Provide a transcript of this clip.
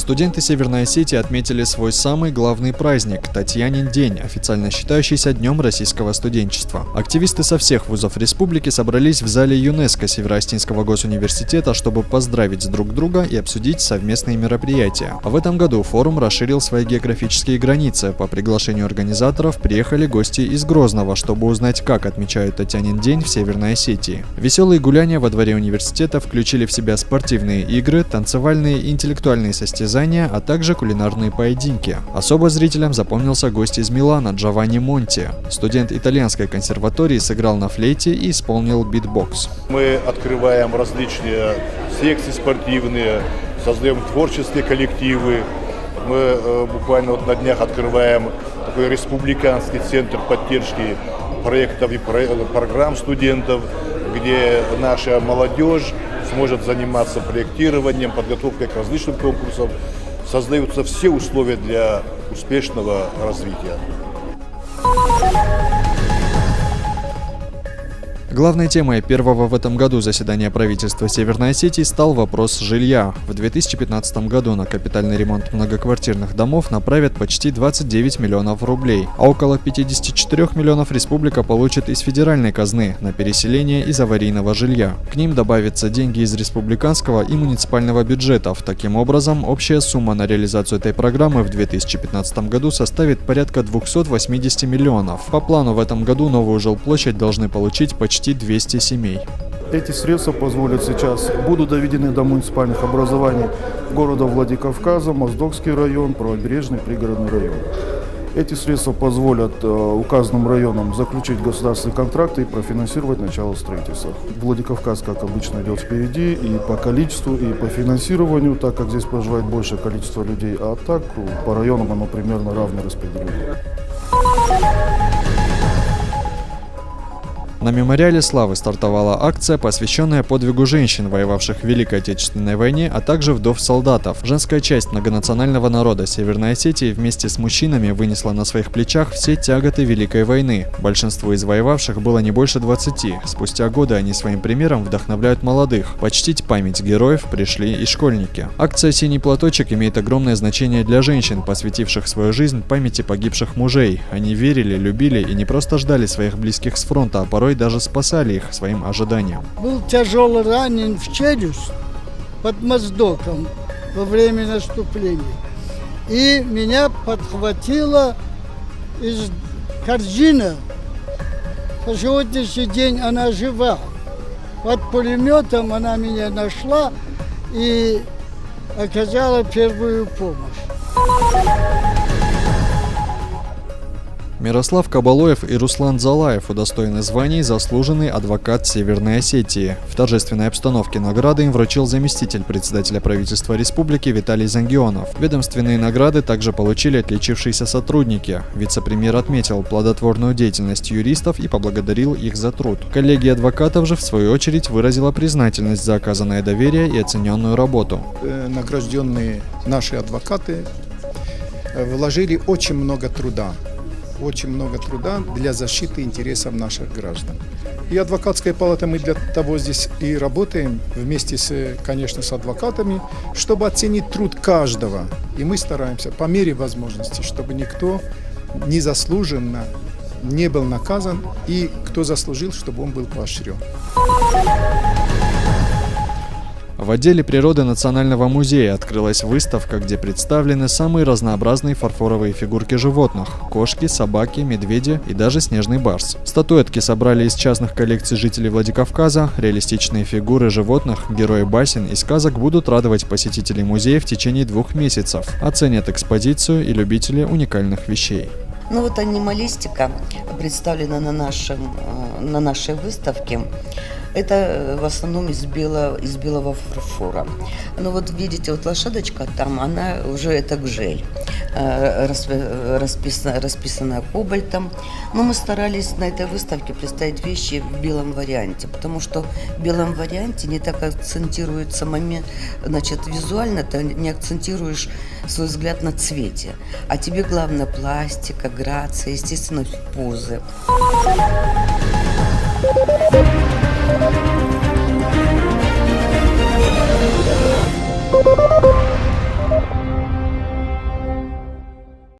Студенты Северной Осетии отметили свой самый главный праздник – Татьянин день, официально считающийся Днем российского студенчества. Активисты со всех вузов республики собрались в зале ЮНЕСКО Северо-Осетинского госуниверситета, чтобы поздравить друг друга и обсудить совместные мероприятия. А в этом году форум расширил свои географические границы. По приглашению организаторов приехали гости из Грозного, чтобы узнать, как отмечают Татьянин день в Северной Осетии. Веселые гуляния во дворе университета включили в себя спортивные игры, танцевальные и интеллектуальные состязания, а также кулинарные поединки. Особо зрителям запомнился гость из Милана Джованни Монти. Студент итальянской консерватории сыграл на флейте и исполнил битбокс. Мы открываем различные секции спортивные, создаем творческие коллективы. Мы буквально на днях открываем такой республиканский центр поддержки проектов и программ студентов, где наша молодежь сможет заниматься проектированием, подготовкой к различным конкурсам. Создаются все условия для успешного развития. Главной темой первого в этом году заседания правительства Северной Осетии стал вопрос жилья. В 2015 году на капитальный ремонт многоквартирных домов направят почти 29 миллионов рублей, а около 54 миллионов республика получит из федеральной казны на переселение из аварийного жилья. К ним добавятся деньги из республиканского и муниципального бюджетов. Таким образом, общая сумма на реализацию этой программы в 2015 году составит порядка 280 миллионов. По плану в этом году новую жилплощадь должны получить почти 200 семей. Эти средства позволят сейчас, будут доведены до муниципальных образований города Владикавказа, Моздокский район, Правобережный пригородный район. Эти средства позволят указанным районам заключить государственные контракты и профинансировать начало строительства. Владикавказ, как обычно, идет впереди и по количеству, и по финансированию, так как здесь проживает большее количество людей, а так по районам оно примерно равно распределено. На мемориале славы стартовала акция, посвященная подвигу женщин, воевавших в Великой Отечественной войне, а также вдов солдатов. Женская часть многонационального народа Северной Осетии вместе с мужчинами вынесла на своих плечах все тяготы Великой войны. Большинству из воевавших было не больше 20. Спустя годы они своим примером вдохновляют молодых. Почтить память героев пришли и школьники. Акция «Синий платочек» имеет огромное значение для женщин, посвятивших свою жизнь памяти погибших мужей. Они верили, любили и не просто ждали своих близких с фронта, а порой даже спасали их своим ожиданием. Был тяжело ранен в челюсть под Моздоком во время наступления. И меня подхватила из корзины. По сегодняшний день она жива. Под пулеметом она меня нашла и оказала первую помощь. Мирослав Кабалоев и Руслан Залаев удостоены званий «Заслуженный адвокат Северной Осетии». В торжественной обстановке награды им вручил заместитель председателя правительства республики Виталий Зангионов. Ведомственные награды также получили отличившиеся сотрудники. Вице-премьер отметил плодотворную деятельность юристов и поблагодарил их за труд. Коллегия адвокатов же, в свою очередь, выразила признательность за оказанное доверие и оцененную работу. Награжденные наши адвокаты вложили очень много труда для защиты интересов наших граждан. И адвокатская палата, мы для того здесь и работаем вместе конечно, с адвокатами, чтобы оценить труд каждого. И мы стараемся по мере возможности, чтобы никто незаслуженно не был наказан, и кто заслужил, чтобы он был поощрен. В отделе природы Национального музея открылась выставка, где представлены самые разнообразные фарфоровые фигурки животных – кошки, собаки, медведи и даже снежный барс. Статуэтки собрали из частных коллекций жителей Владикавказа, реалистичные фигуры животных, герои басен и сказок будут радовать посетителей музея в течение 2 месяцев. Оценят экспозицию и любители уникальных вещей. Ну вот анималистика представлена на нашей выставке. Это в основном из белого фарфора. Ну вот видите, вот лошадочка там, она уже это гжель, расписана кобальтом. Но мы старались на этой выставке представить вещи в белом варианте, потому что в белом варианте не так акцентируется момент, значит, визуально ты не акцентируешь свой взгляд на цвете, а тебе главное пластика, грация, естественно, позы.